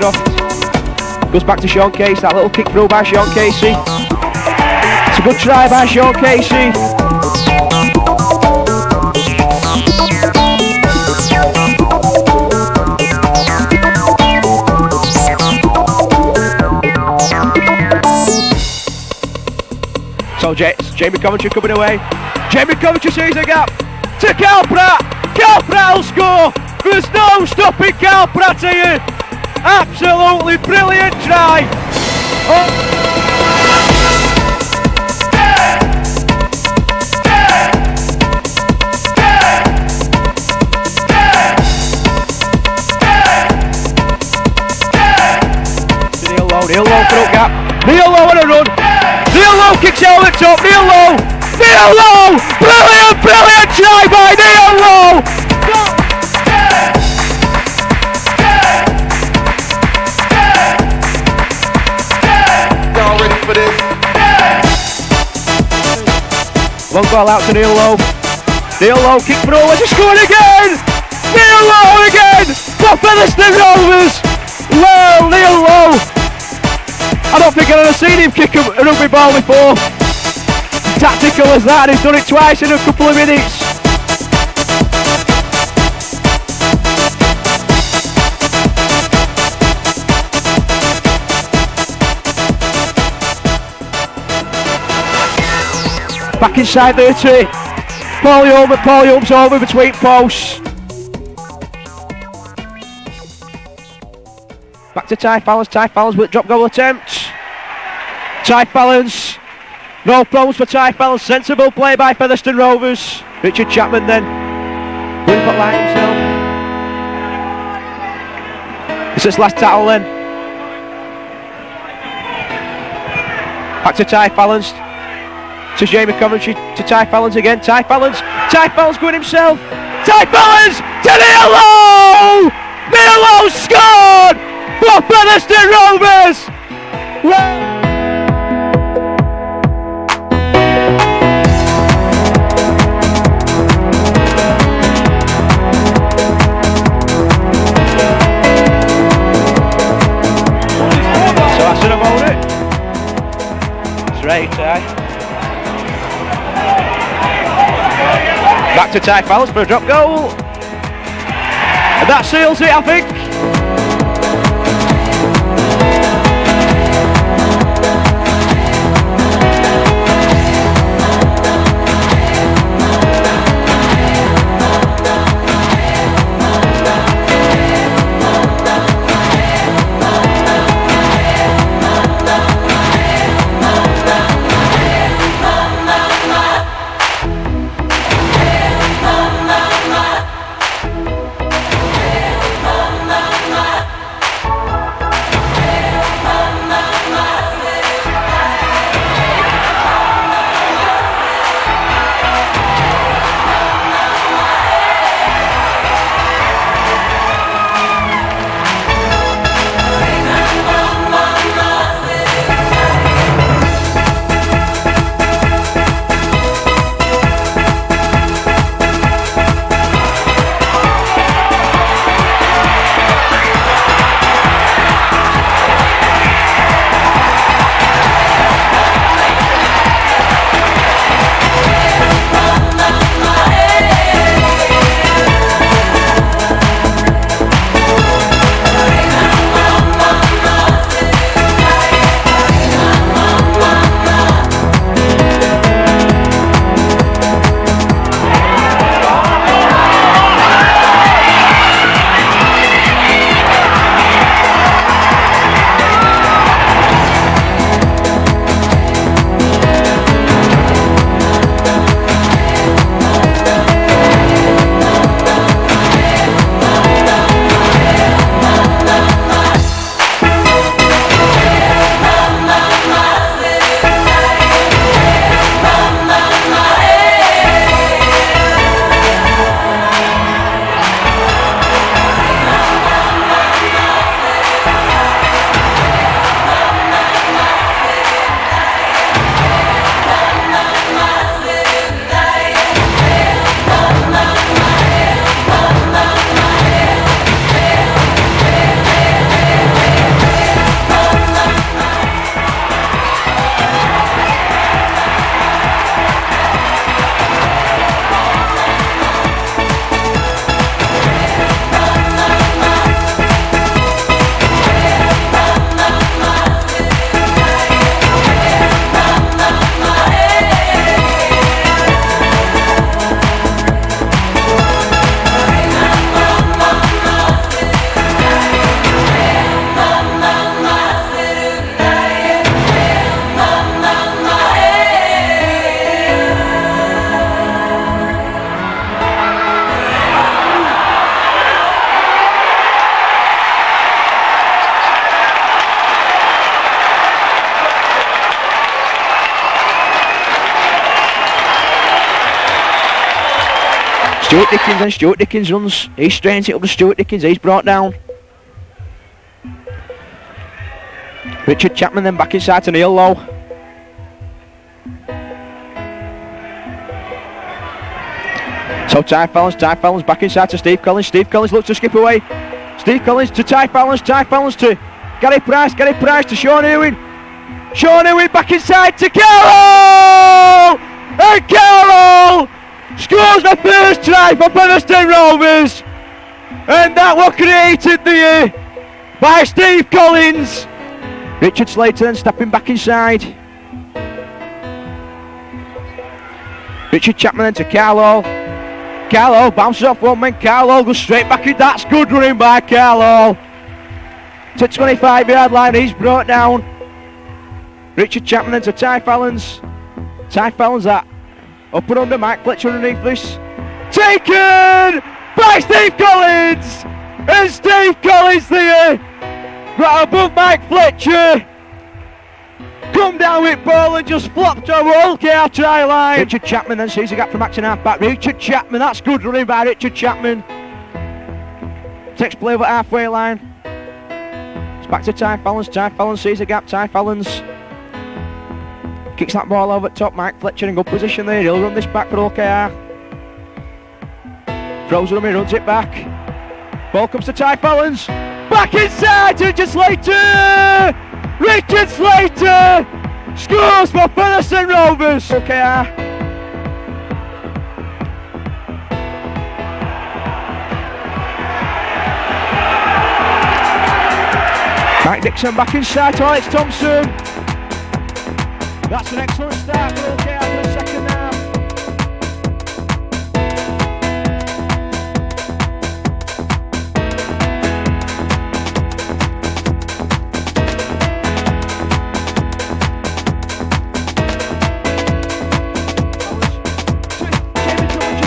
Ashcroft. Goes back to Sean Casey, that little kick through by Sean Casey. It's a good try by Sean Casey. So Jamie Coventry coming away. Jamie Coventry sees a gap to Carl Pratt. Carl Pratt will score. There's no stopping Carl Pratt here. Absolutely brilliant try. Oh. Neil Lowe for a gap. Neil Lowe on a run. Neil Lowe kicks out at the top. Neil Lowe. Neil Lowe. Brilliant try by Neil Lowe. Y'all ready for this? One ball out to Neil Lowe. Neil Lowe kick for all. He's scored again. Neil Lowe again. For Featherstone Rovers. Well, Neil Lowe. I don't think I've ever seen him kick a rugby ball before. Tactical as that, he's done it twice in a couple of minutes. Back inside 30. Paul Young's over between posts. Back to Ty Fallons with drop goal attempt. Ty Fallons, no problems for Ty Fallons, sensible play by Featherstone Rovers. Richard Chapman then, Wilford Light himself. It's his last tackle then. Back to Ty Fallons, to Jamie Coventry, to Ty Fallons again, Ty Fallons going himself. Ty Fallons to Neil Lowe! Neil Lowe scored! For Featherstone Rovers! So I should have owned it. It's right, Ty. Back to Ty Fallons for a drop goal. And that seals it, I think. Stuart Dickens, and Stuart Dickens runs. He strains it up to Stuart Dickens. He's brought down. Richard Chapman then back inside to Neil Lowe. So Ty Fallon's back inside to Steve Collins. Steve Collins looks to skip away. Steve Collins to Ty Fallon's to Gary Price to Sean Ewing. Sean Ewing back inside to Carroll! And Carroll scores the first try for Featherstone Rovers! And that was created by Steve Collins. Richard Slater then stepping back inside. Richard Chapman then to Carlo. Carlo bounces off one man. Carlo goes straight back in. That's good running by Carlo. To 25-yard line, he's brought down. Richard Chapman then to Ty Fallon's. Ty Fallon's that. Up and under, Mike Fletcher underneath this. Taken by Steve Collins! And Steve Collins there, right above Mike Fletcher. Come down with ball and just flopped over OKR try line. Richard Chapman then sees a gap from Acton half back. Richard Chapman, that's good running by Richard Chapman. Takes play over halfway line. It's back to Ty Fallon's. Ty Fallon sees a gap. Ty Fallon's kicks that ball over top. Mike Fletcher in good position there. He'll run this back for OKR. Throws it on, he runs it back. Ball comes to Ty Fallon's. Back inside to Richard Slater! Richard Slater scores for Featherstone Rovers. OKR. Mike Dixon back inside to Alex Thompson. That's an excellent start for OKR for the second half.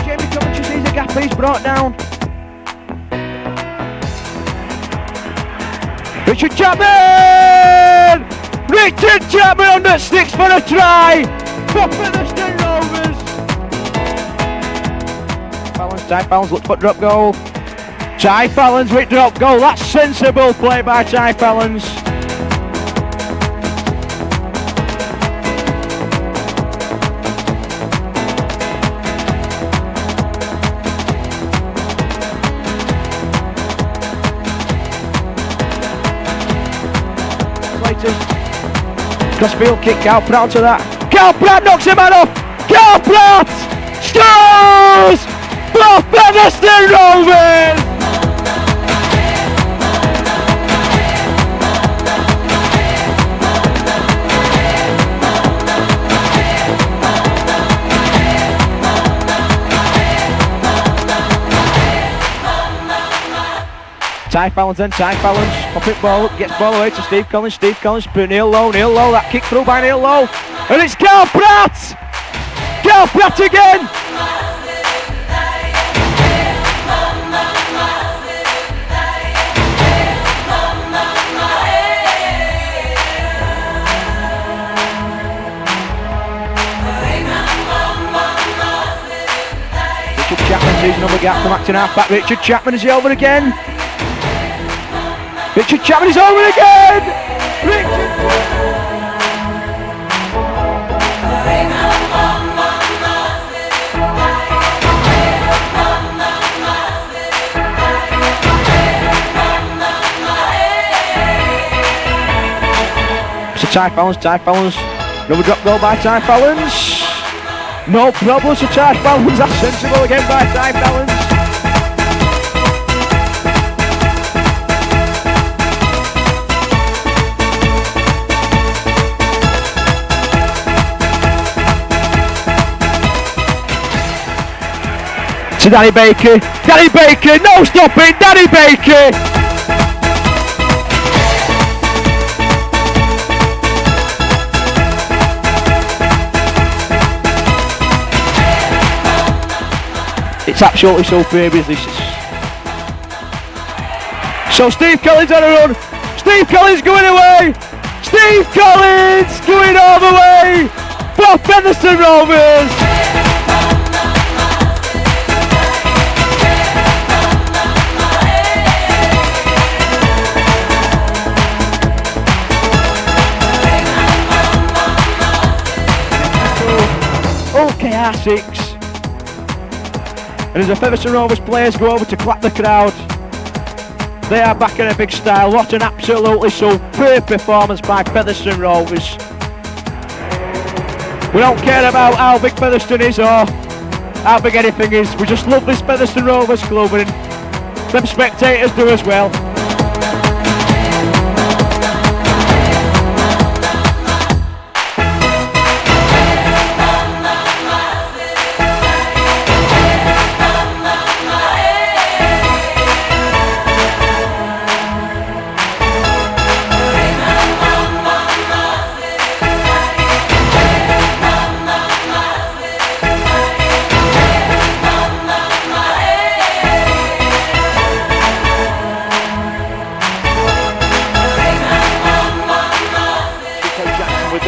Jamie Coventry sees a gap, he's brought down. Richard Chapman! Richard Chapman on the sticks for a try for Featherstone Rovers. Ty Fallon's looks for drop goal. Ty Fallon's with drop goal. That's sensible play by Ty Fallon's. Crossfield kick, Cal Pratt to that. Cal Pratt knocks him out off. Cal Pratt scores for Featherstone Rovers. Ty Fallon's then, Ty Fallon's pop it ball up, gets ball away to Steve Collins, Neil Lowe, that kick through by Neil Lowe, and it's Cal Pratt again! Richard Chapman sees another gap from Acton half back. Richard Chapman, is he over again? Richard Chapman is over again! So Ty Fallon's, another drop goal by Ty Fallon's. No problem, so Ty Fallon's, that's sensible again by Ty Fallon's. To Danny Baker, no stopping, Danny Baker! It's absolutely superb, this is. So Steve Collins on a run, Steve Collins going away, Steve Collins going all the way for Featherstone Rovers! KR6. And as the Featherstone Rovers players go over to clap the crowd, they are back in a big style. What an absolutely superb performance by Featherstone Rovers. We don't care about how big Featherstone is or how big anything is. We just love this Featherstone Rovers club, and them spectators do as well.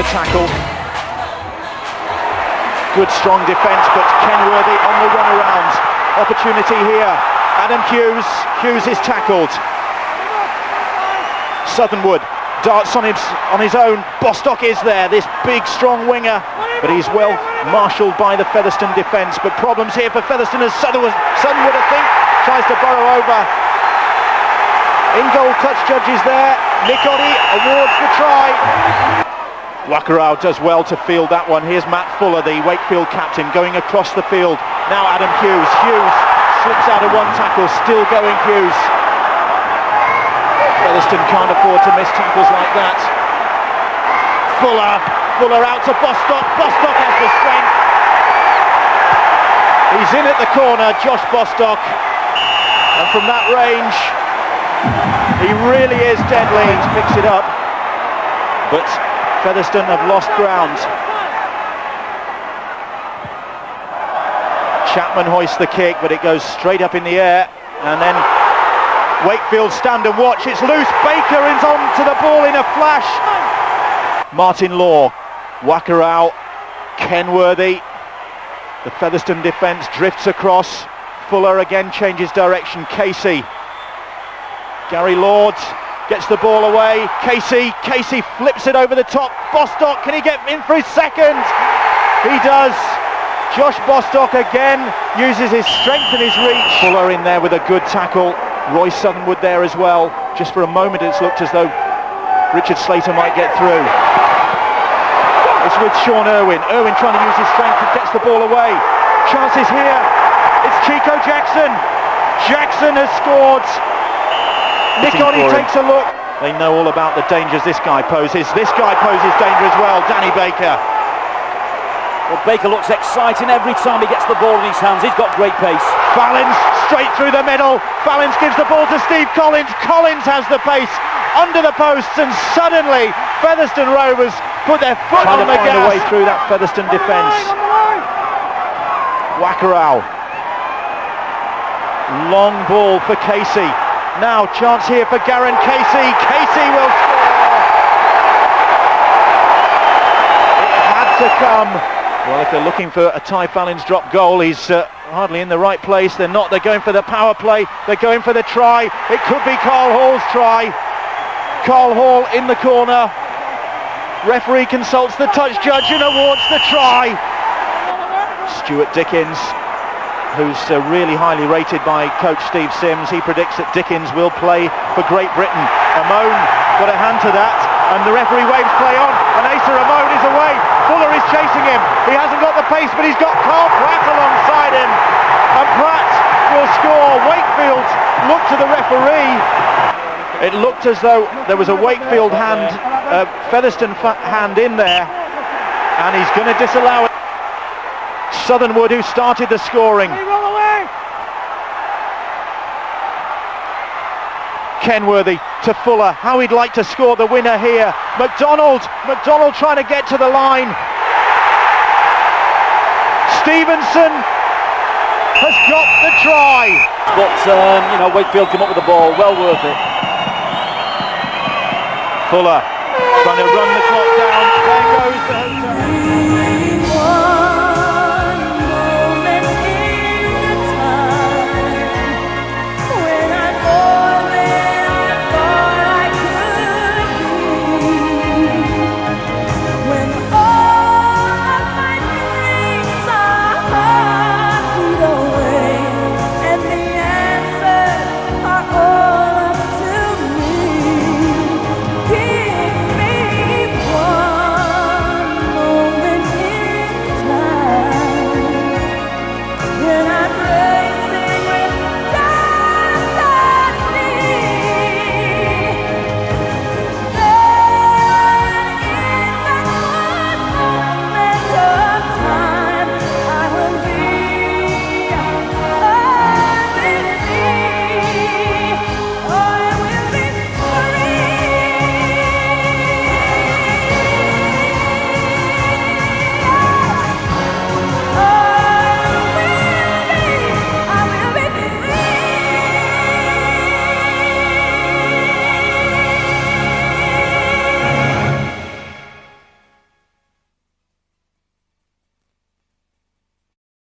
Tackle. Good strong defence, but Kenworthy on the run around. Opportunity here. Adam Hughes. Hughes is tackled. Southernwood darts on his own. Bostock is there, this big strong winger, but he's well marshalled by the Featherstone defence. But problems here for Featherstone as Southernwood I think tries to burrow over. In goal touch judges there. Nick Oddy awards the try. Wakarau does well to field that one. Here's Matt Fuller, the Wakefield captain, going across the field. Now Adam Hughes. Hughes slips out of one tackle, still going Hughes. Featherstone can't afford to miss tackles like that. Fuller out to Bostock. Bostock has the strength. He's in at the corner, Josh Bostock. And from that range, he really is deadly. He picks it up. But Featherstone have lost ground. Chapman hoists the kick, but it goes straight up in the air, and then Wakefield stand and watch. It's loose. Baker is on to the ball in a flash. Martin Law, Wakarau, Kenworthy. The Featherstone defence drifts across. Fuller again changes direction. Casey. Gary Lord gets the ball away. Casey flips it over the top. Bostock, can he get in for his second? He does. Josh Bostock again uses his strength and his reach. Fuller in there with a good tackle. Roy Southernwood there as well. Just for a moment it's looked as though Richard Slater might get through. It's with Sean Irwin. Irwin trying to use his strength and gets the ball away. Chances here. It's Chico Jackson. Jackson has scored. Nick Oddy takes a look. They know all about the dangers this guy poses. This guy poses danger as well, Danny Baker. Well, Baker looks exciting every time he gets the ball in his hands. He's got great pace. Fallons straight through the middle. Fallons gives the ball to Steve Collins. Collins has the pace under the posts, and suddenly Featherstone Rovers put their foot on the gas. Trying to find a way through that Featherstone defence. Wakarau. Long ball for Casey. Now chance here for Garen Casey. Casey will score. It had to come. Well, if they're looking for a Ty Fallons drop goal, he's hardly in the right place. They're not. They're going for the power play. They're going for the try. It could be Carl Hall's try. Carl Hall in the corner. Referee consults the touch judge and awards the try. Stuart Dickens, who's really highly rated by coach Steve Sims. He predicts that Dickens will play for Great Britain. Amon got a hand to that, and the referee waves play on, and Asa Amon is away. Fuller is chasing him. He hasn't got the pace, but he's got Carl Pratt alongside him, and Pratt will score. Wakefield looked to the referee. It looked as though there was a Wakefield hand, Featherstone hand in there, and he's going to disallow it. Southernwood, who started the scoring. Kenworthy to Fuller. How he'd like to score the winner here. McDonald trying to get to the line. Stevenson has got the try. But Wakefield came up with the ball. Well worth it. Fuller trying to run the clock